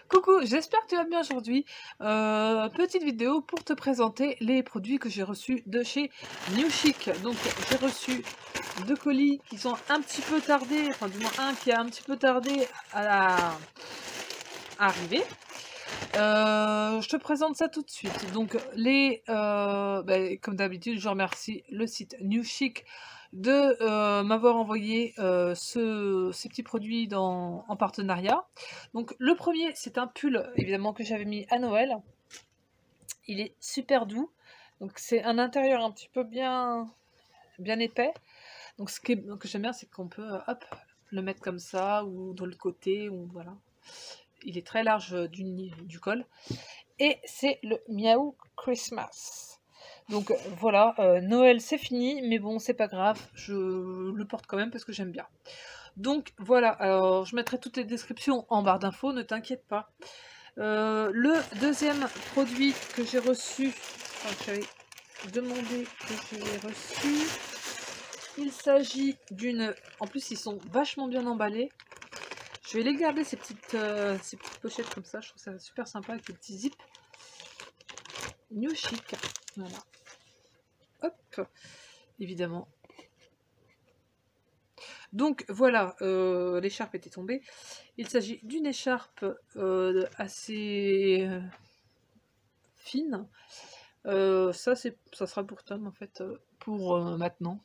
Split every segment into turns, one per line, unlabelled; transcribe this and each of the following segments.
Coucou, j'espère que tu vas bien aujourd'hui. Petite vidéo pour te présenter les produits que j'ai reçus de chez New Chic. Donc j'ai reçu deux colis qui sont un petit peu tardés, enfin du moins un qui a un petit peu tardé à arriver. Je te présente ça tout de suite. Donc comme d'habitude, je remercie le site New Chic de m'avoir envoyé ces petits produits en partenariat. Donc le premier, c'est un pull évidemment que j'avais mis à Noël. Il est super doux. Donc c'est un intérieur un petit peu bien épais. Donc ce que j'aime bien, c'est qu'on peut hop, le mettre comme ça ou de l'autre côté, ou voilà. Il est très large du col. Et c'est le Miaou Christmas. Donc voilà, Noël c'est fini, mais bon, c'est pas grave, je le porte quand même parce que j'aime bien. Donc voilà, alors je mettrai toutes les descriptions en barre d'infos, ne t'inquiète pas. Le deuxième produit que j'ai reçu, enfin que j'avais demandé que j'ai reçu, il s'agit d'une... En plus, ils sont vachement bien emballés. Je vais les garder, ces petites pochettes comme ça, je trouve ça super sympa avec les petits zips. New Chic, voilà. Hop, évidemment. Donc voilà, l'écharpe était tombée. Il s'agit d'une écharpe assez fine. Ça sera pour Tom en fait, pour maintenant.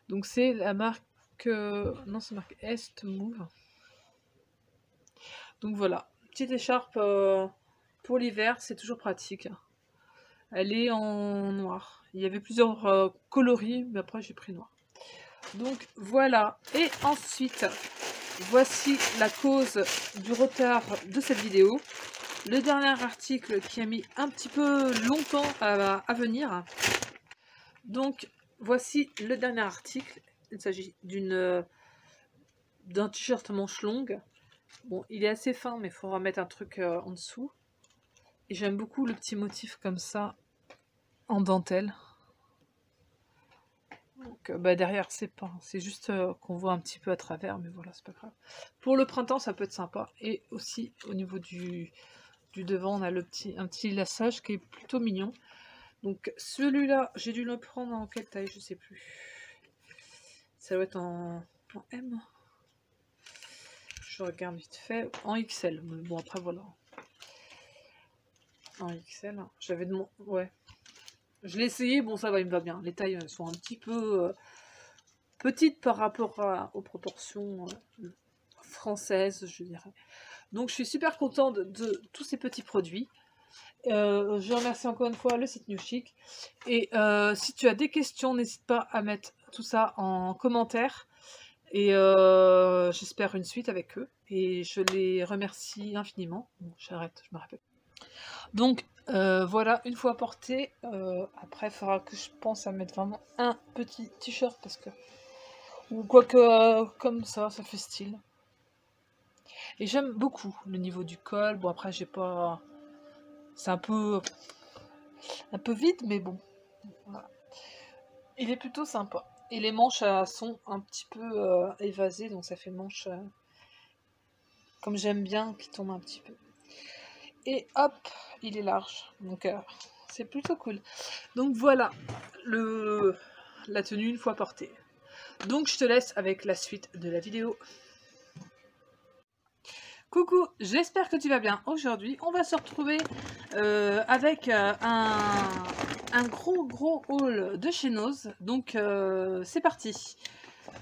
Donc c'est la marque, non c'est marque Est Move. Donc voilà, petite écharpe pour l'hiver, c'est toujours pratique. Elle est en noir. Il y avait plusieurs coloris, mais après j'ai pris noir. Donc voilà. Et ensuite, voici la cause du retard de cette vidéo. Le dernier article qui a mis un petit peu longtemps à venir. Donc voici le dernier article. Il s'agit d'un t-shirt manche longue. Bon, il est assez fin, mais il faudra mettre un truc en dessous. Et j'aime beaucoup le petit motif comme ça, en dentelle. Donc derrière c'est pas, c'est juste qu'on voit un petit peu à travers, mais voilà, c'est pas grave. Pour le printemps ça peut être sympa. Et aussi au niveau du devant on a un petit laçage qui est plutôt mignon. Donc celui-là j'ai dû le prendre en quelle taille, je sais plus. Ça doit être en M. Je regarde vite fait, en XL. Mais bon après voilà. En XL, j'avais demandé, ouais. Je l'ai essayé, bon ça va, il me va bien. Les tailles sont un petit peu petites par rapport aux proportions françaises, je dirais. Donc je suis super contente de tous ces petits produits. Je remercie encore une fois le site New Chic. Et si tu as des questions, n'hésite pas à mettre tout ça en commentaire. Et j'espère une suite avec eux. Et je les remercie infiniment. Bon, j'arrête, je me rappelle. Donc voilà, une fois porté, après il faudra que je pense à mettre vraiment un petit t-shirt parce que, ou quoique comme ça fait style. Et j'aime beaucoup le niveau du col. Bon après j'ai pas, c'est un peu vide, mais bon, voilà. Il est plutôt sympa. Et les manches sont un petit peu évasées, donc ça fait manche comme j'aime bien, qui tombe un petit peu. Et hop, il est large, donc c'est plutôt cool. Donc voilà la tenue une fois portée. Donc je te laisse avec la suite de la vidéo. Coucou, j'espère que tu vas bien. Aujourd'hui, on va se retrouver avec un gros haul de chez Nose. Donc c'est parti.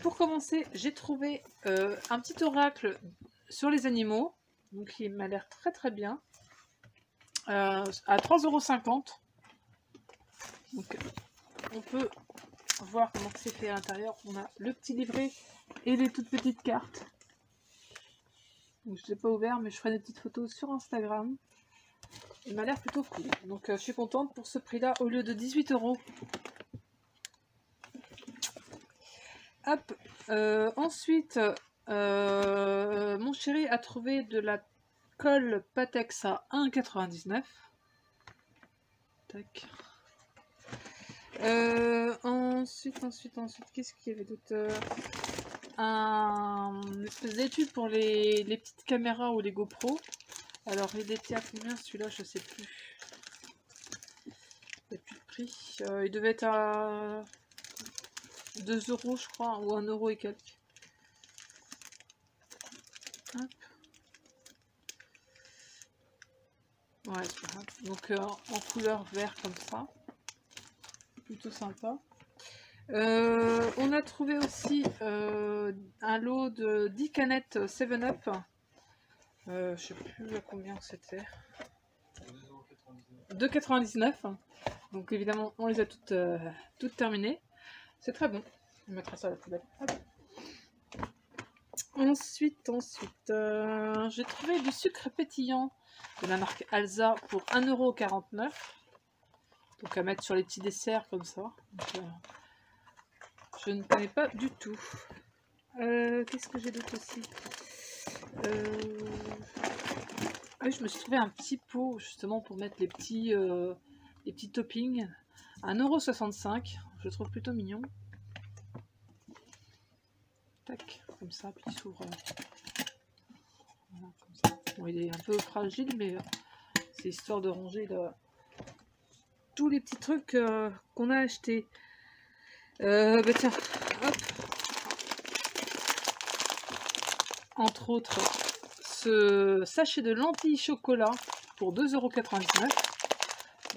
Pour commencer, j'ai trouvé un petit oracle sur les animaux. Donc il m'a l'air très bien. À 3,50 €. Donc on peut voir comment c'est fait à l'intérieur. On a le petit livret et les toutes petites cartes. Donc, je ne l'ai pas ouvert, mais je ferai des petites photos sur Instagram. Il m'a l'air plutôt cool. Donc je suis contente pour ce prix là au lieu de 18 €. Hop. Ensuite, mon chéri a trouvé de la colle Patex à 1,99 €. Tac. Ensuite, qu'est-ce qu'il y avait d'autre? Une espèce d'étui pour les petites caméras ou les GoPro. Alors il était à combien celui-là? Je sais plus. Il n'y a plus de prix. Il devait être à 2 € je crois, ou 1 € et quelques. Hop. Ouais, c'est pas grave. Donc en couleur vert comme ça. Plutôt sympa. On a trouvé aussi un lot de 10 canettes 7-Up. Je sais plus à combien c'était. 2,99 €. Donc évidemment, on les a toutes terminées. C'est très bon. On mettra ça à la poubelle. Hop. Ensuite, j'ai trouvé du sucre pétillant de la marque Alza pour 1,49 €. Donc à mettre sur les petits desserts comme ça. Donc, je ne connais pas du tout. Qu'est-ce que j'ai d'autre aussi? Ah oui, je me suis trouvé un petit pot justement pour mettre les petits toppings. 1,65 €. Je le trouve plutôt mignon. Tac, comme ça, puis il s'ouvre. Voilà, comme ça. Bon, il est un peu fragile, mais c'est histoire de ranger tous les petits trucs qu'on a achetés. Bah tiens, hop. Entre autres, ce sachet de lentilles chocolat pour 2,99 €.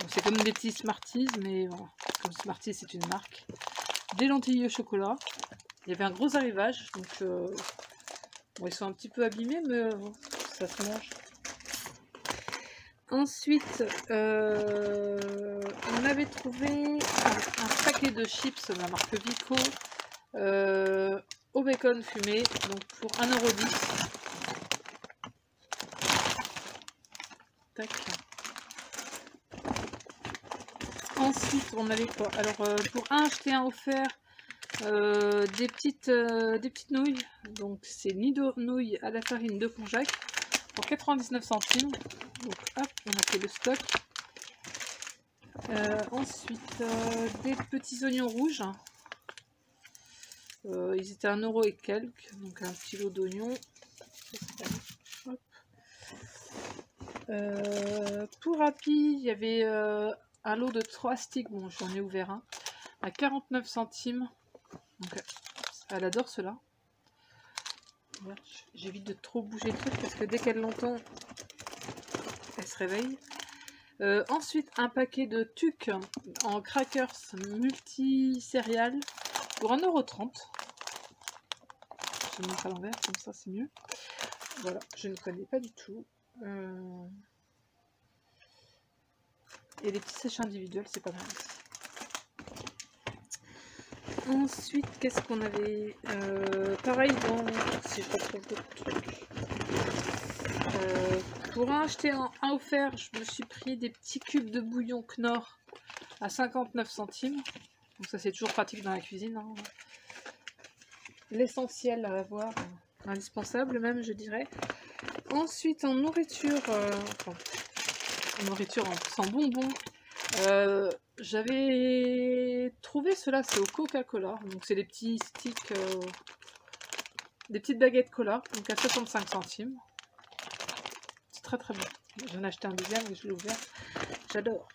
C'est comme des petits Smarties, mais voilà, comme Smarties c'est une marque. Des lentilles au chocolat. Il y avait un gros arrivage, donc bon, ils sont un petit peu abîmés, mais bon, ça se mange. Ensuite, on avait trouvé un paquet de chips de la marque Vico au bacon fumé, donc pour 1,10 €. Tac. Ensuite, on avait quoi? Alors, pour un acheter un offert, des petites nouilles. Donc, c'est Nido nouilles à la farine de konjac pour 99 centimes. Donc, hop, on a fait le stock. Ensuite, des petits oignons rouges. Ils étaient à 1 € et quelques. Donc, un petit lot d'oignons. Pour Happy, il y avait un lot de 3 sticks. Bon, j'en ai ouvert un à 49 centimes. Donc, elle adore cela. J'évite de trop bouger le truc parce que dès qu'elle l'entend, elle se réveille. Ensuite, un paquet de tucs en crackers multi-céréales pour 1,30 €. Je ne mets pas l'envers, comme ça c'est mieux. Voilà, je ne connais pas du tout. Et les petits sachets individuels, c'est pas mal aussi. Ensuite, qu'est-ce qu'on avait? Pareil, si je retrouve d'autres trucs. Pour en acheter un offert, je me suis pris des petits cubes de bouillon Knorr à 59 centimes. Donc ça, c'est toujours pratique dans la cuisine. Hein. L'essentiel à avoir, indispensable même, je dirais. Ensuite, en nourriture, sans bonbons, j'avais trouvé cela, c'est au Coca-Cola. Donc c'est des petits sticks, des petites baguettes cola, donc à 65 centimes. C'est très très bon. J'en ai acheté un deuxième et je l'ai ouvert. J'adore.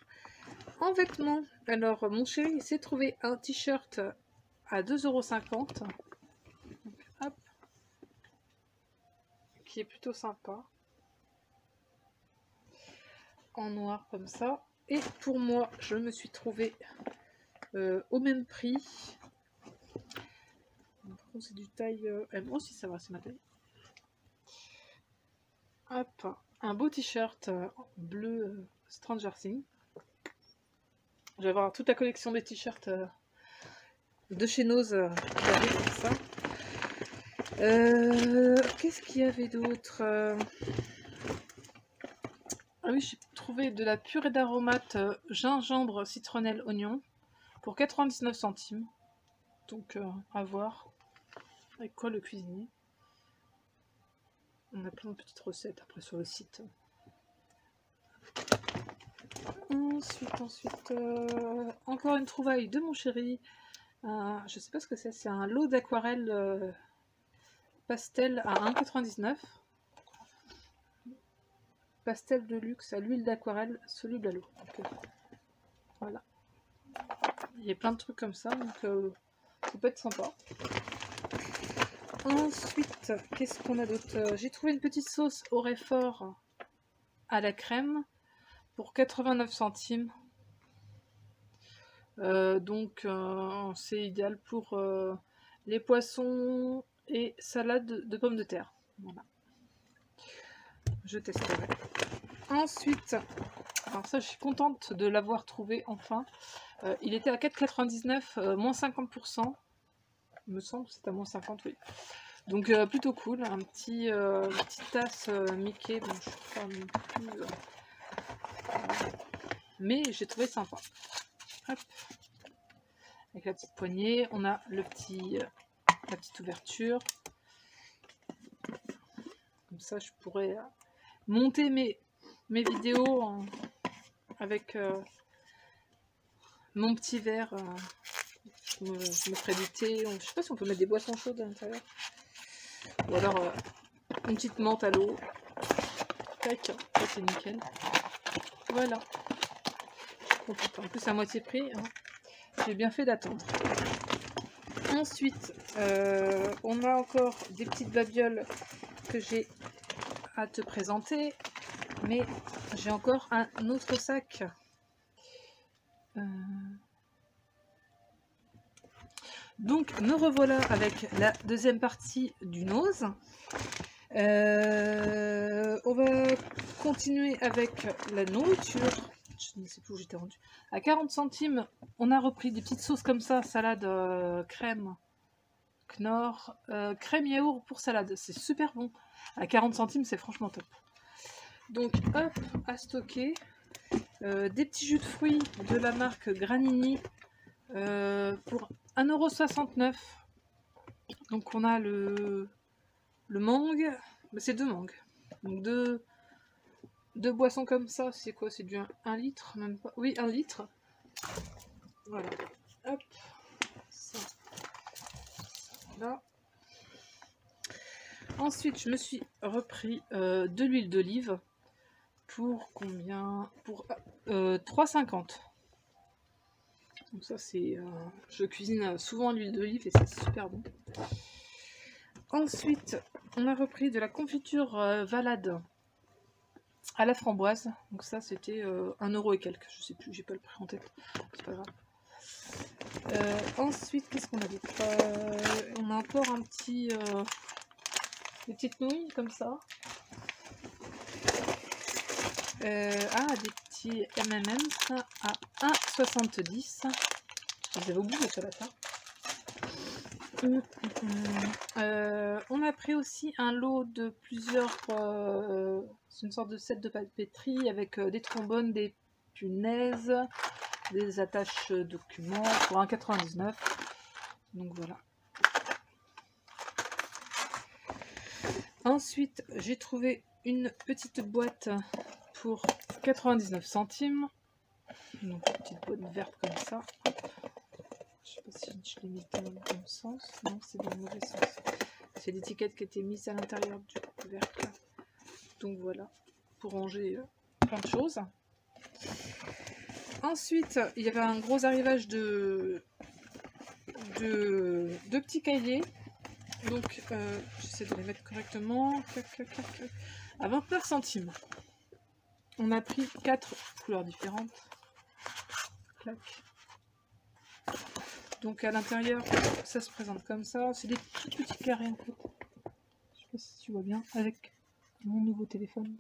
En vêtements, alors mon chéri s'est trouvé un t-shirt à 2,50 €. Donc, hop. Qui est plutôt sympa. En noir comme ça. Et pour moi, je me suis trouvé au même prix. Par contre, c'est du taille M. Oh, si ça va, c'est ma taille. Hop, un beau t-shirt bleu Stranger Things. Je vais avoir toute la collection des t-shirts de chez Nose comme ça. Qu'est-ce qu'il y avait d'autre? Ah oui, j'ai trouvé de la purée d'aromates gingembre, citronnelle, oignon pour 99 centimes. Donc à voir avec quoi le cuisiner. On a plein de petites recettes après sur le site. Ensuite, encore une trouvaille de mon chéri. Je sais pas ce que c'est un lot d'aquarelle pastel à 1,99 €. pastel de luxe à l'huile d'aquarelle soluble à l'eau. Voilà. Il y a plein de trucs comme ça, donc ça peut être sympa. Ensuite, qu'est-ce qu'on a d'autre? J'ai trouvé une petite sauce au réfort à la crème pour 89 centimes. Donc c'est idéal pour les poissons et salade de pommes de terre. Voilà. Je testerai. Ensuite, alors ça je suis contente de l'avoir trouvé enfin. Il était à 4,99 moins 50%. Il me semble que c'est à moins 50, oui. Donc plutôt cool, un petit petite tasse Mickey, bon, je sais pas non plus, mais j'ai trouvé sympa. Hop. Avec la petite poignée, on a le petit, la petite ouverture. Comme ça, je pourrais monter mes vidéos avec mon petit verre. Je me ferai du thé. Je sais pas si on peut mettre des boissons chaudes à l'intérieur. Ou alors une petite menthe à l'eau. Tac, ça c'est nickel. Voilà. En plus, à moitié prix. Hein. J'ai bien fait d'attendre. Ensuite, on a encore des petites babioles que j'ai à te présenter. Mais j'ai encore un autre sac. Donc, me revoilà avec la deuxième partie du nose. On va continuer avec la nourriture. Je ne sais plus où j'étais rendue. À 40 centimes, on a repris des petites sauces comme ça, salade crème, Knorr, crème yaourt pour salade. C'est super bon. À 40 centimes, c'est franchement top. Donc, hop, à stocker. Des petits jus de fruits de la marque Granini pour 1,69 €. Donc, on a le mangue. C'est 2 mangues. Donc, deux boissons comme ça, c'est quoi? C'est du 1 litre, même pas. Oui, 1 litre. Voilà. Hop. Ça. Là. Ensuite, je me suis repris de l'huile d'olive. Pour combien? Pour 3,50 €. Donc ça, c'est... je cuisine souvent l'huile d'olive et c'est super bon. Ensuite, on a repris de la confiture Valade à la framboise. Donc ça, c'était 1 € et quelques. Je sais plus, j'ai pas le prix en tête. C'est pas grave. Ensuite, qu'est-ce qu'on a d'autre? On a encore un petit... des petites nouilles comme ça. Des petits M&M's à 1,70 €. Je les avais oubliés sur la fin. On a pris aussi un lot de plusieurs... c'est une sorte de set de papeterie avec des trombones, des punaises, des attaches documents pour 1,99 €. Donc voilà. Ensuite, j'ai trouvé une petite boîte pour 99 centimes. Donc une petite boîte verte comme ça. Je sais pas si je l'ai mis dans le bon sens. Non, c'est dans le mauvais sens. C'est l'étiquette qui a été mise à l'intérieur du couvercle. Donc voilà, pour ranger plein de choses. Ensuite, il y avait un gros arrivage de petits cahiers. Donc, j'essaie de les mettre correctement. À 29 centimes. On a pris 4 couleurs différentes. Clac. Donc à l'intérieur, ça se présente comme ça. C'est des tout petits carrés en fait. Je sais pas si tu vois bien avec mon nouveau téléphone.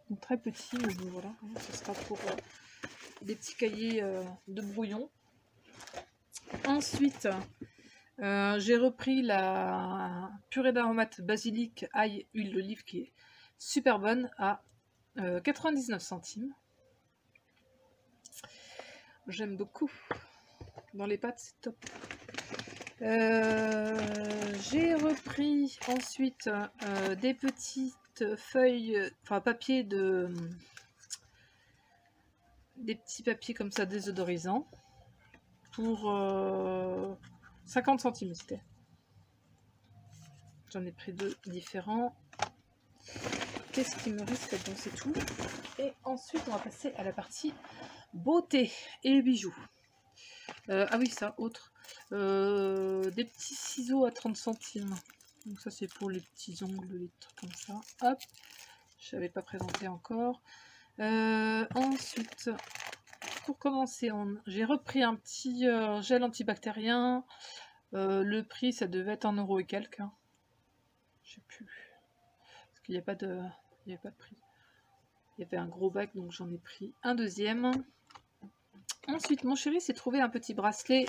Donc très petit, mais bon, voilà. Ce sera pour des petits cahiers de brouillon. Ensuite, j'ai repris la purée d'aromates basilic, ail, huile d'olive qui est super bonne à 99 centimes. J'aime beaucoup. Dans les pâtes, c'est top. J'ai repris ensuite des petites feuilles, enfin papier de... des petits papiers comme ça désodorisants pour 50 centimes c'était. J'en ai pris 2 différents. qu'est-ce qui me risque là-dedans, c'est tout. Et ensuite, on va passer à la partie beauté et bijoux. Ah oui, ça, autre. Des petits ciseaux à 30 centimes. Donc ça, c'est pour les petits ongles, les trucs comme ça. Hop, je n'avais pas présenté encore. Ensuite, pour commencer, j'ai repris un petit gel antibactérien. Le prix, ça devait être 1 € et quelques. Hein. Je sais plus. Parce qu'il n'y a pas de... Il n'y avait pas de prix. Il y avait un gros bac, donc j'en ai pris un deuxième. Ensuite, mon chéri s'est trouvé un petit bracelet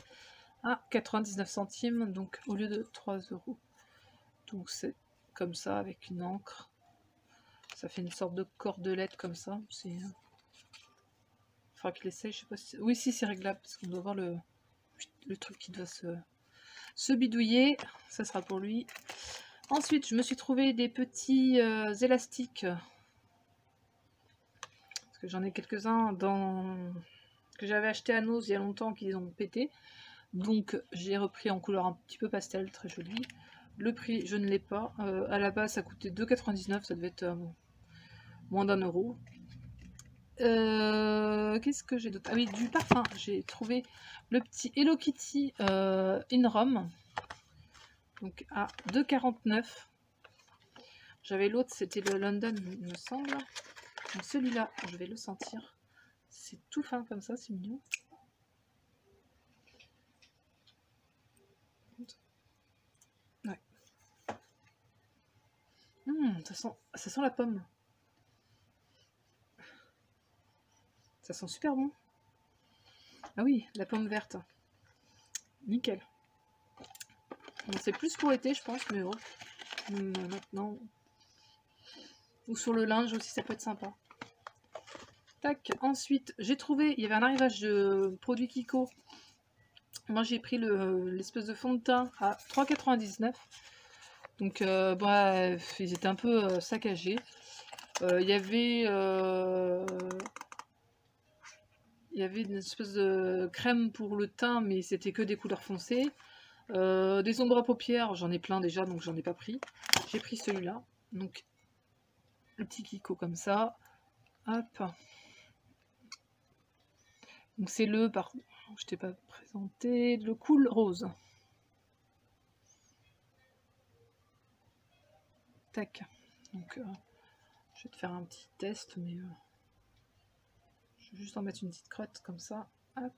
à 99 centimes, donc au lieu de 3 €. Donc c'est comme ça, avec une encre. Ça fait une sorte de cordelette comme ça. Il faudra qu'il essaye, je sais pas si... Oui, si, c'est réglable, parce qu'on doit voir le truc qui doit se bidouiller. Ça sera pour lui. Ensuite, je me suis trouvé des petits élastiques. Parce que j'en ai quelques-uns que j'avais acheté à Nose il y a longtemps, qu'ils ont pété. Donc, j'ai repris en couleur un petit peu pastel, très joli. Le prix, je ne l'ai pas. À la base, ça coûtait 2,99 €. Ça devait être moins d'1 €. Qu'est-ce que j'ai d'autre? Ah oui, du parfum. J'ai trouvé le petit Hello Kitty in Rome. Donc à 2,49 €. J'avais l'autre, c'était le London, il me semble. Donc celui-là, je vais le sentir. C'est tout fin comme ça, c'est mignon. Ouais. Ça sent la pomme. Ça sent super bon. Ah oui, la pomme verte. Nickel. Bon, c'est plus pour l'été, je pense, mais bon. Maintenant. Ou sur le linge aussi, ça peut être sympa. Tac. Ensuite, j'ai trouvé, il y avait un arrivage de produits Kiko. Moi, j'ai pris l'espèce de fond de teint à 3,99 €. Donc, bref, ils étaient un peu saccagés. Il y avait une espèce de crème pour le teint, mais c'était que des couleurs foncées. Des ombres à paupières, j'en ai plein déjà, donc j'en ai pas pris. J'ai pris celui-là. Donc, le petit Kiko comme ça. Hop. Donc, c'est je t'ai pas présenté, le Cool Rose. Tac. Donc, je vais te faire un petit test, mais je vais juste en mettre une petite crotte comme ça. Hop.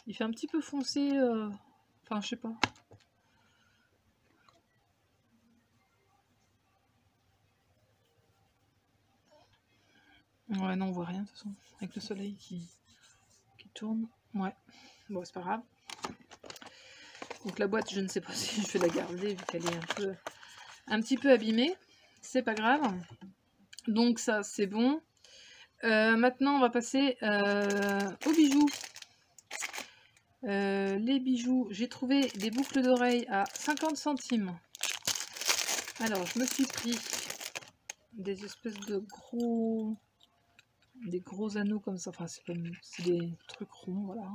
Il fait un petit peu foncé, enfin, je sais pas. Ouais, non, on voit rien de toute façon. Avec le soleil qui tourne. Ouais. Bon, c'est pas grave. Donc la boîte, je ne sais pas si je vais la garder vu qu'elle est un petit peu abîmée. C'est pas grave. Donc ça, c'est bon. Maintenant, on va passer aux bijoux. Les bijoux, j'ai trouvé des boucles d'oreilles à 50 centimes. Alors, je me suis pris des espèces de des gros anneaux comme ça. Enfin, c'est des trucs ronds, voilà.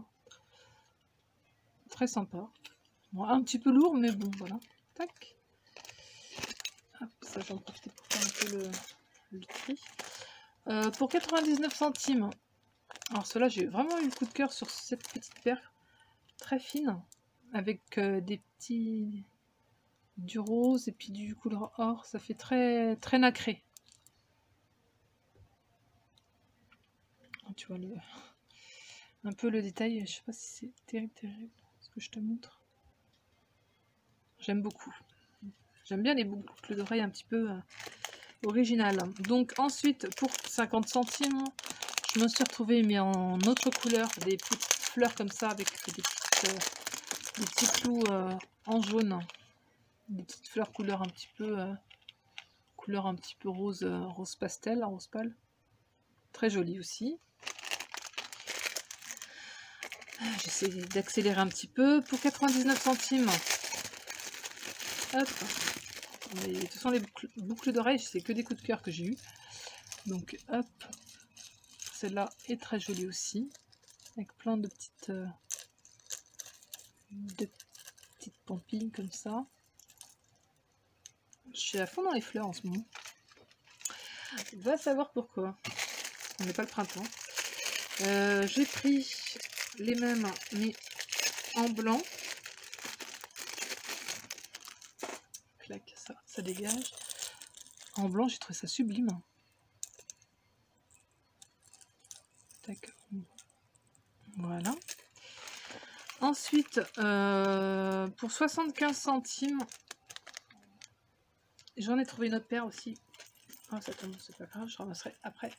Très sympa. Bon, un petit peu lourd, mais bon, voilà. Tac. Hop, ça, j'en profite pour faire un peu le tri. Pour 99 centimes. Alors, cela, j'ai vraiment eu le coup de cœur sur cette petite paire. Très fine. Avec des petits... du rose et puis du couleur or. Ça fait très, très nacré. Tu vois un peu le détail. Je sais pas si c'est terrible ce que je te montre. J'aime beaucoup. J'aime bien les boucles d'oreilles un petit peu originales. Donc ensuite, pour 50 centimes, je me suis retrouvée mais en autre couleur, des petites fleurs comme ça avec des petits clous en jaune. Des petites fleurs couleur un petit peu rose, rose pastel, rose pâle. Très joli aussi. J'essaie d'accélérer un petit peu. Pour 99 centimes. Hop. Mais, de toute façon, les boucles d'oreilles, c'est que des coups de cœur que j'ai eu. Donc, hop. Celle-là est très jolie aussi. Avec plein de petites pampilles comme ça. Je suis à fond dans les fleurs en ce moment. Va savoir pourquoi. On n'est pas le printemps. J'ai pris les mêmes, mais en blanc. Clac, ça dégage. En blanc, j'ai trouvé ça sublime. Tac. Voilà. Ensuite, pour 75 centimes, j'en ai trouvé une autre paire aussi. Oh, ça tombe, c'est pas grave, je ramasserai après.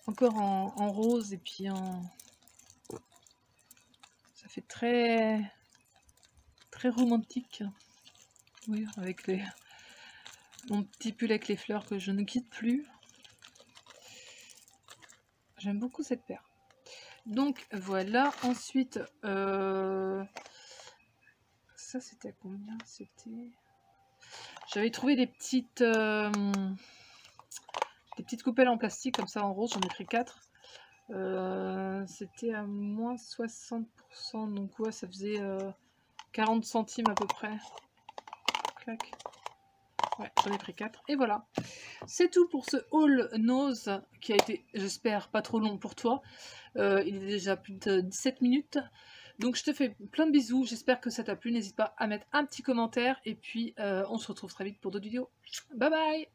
Encore en rose et puis en... Ça fait très romantique. Oui, avec mon petit pull avec les fleurs que je ne quitte plus. J'aime beaucoup cette paire. Donc voilà, ensuite, ça c'était à combien? C'était... J'avais trouvé des petites coupelles en plastique comme ça en rose, j'en ai pris 4. C'était à moins 60%, donc ouais, ça faisait 40 centimes à peu près. Clac. Ouais, j'en ai pris 4. Et voilà. C'est tout pour ce haul nose qui a été, j'espère, pas trop long pour toi. Il est déjà plus de 17 minutes. Donc je te fais plein de bisous. J'espère que ça t'a plu. N'hésite pas à mettre un petit commentaire. Et puis on se retrouve très vite pour d'autres vidéos. Bye bye!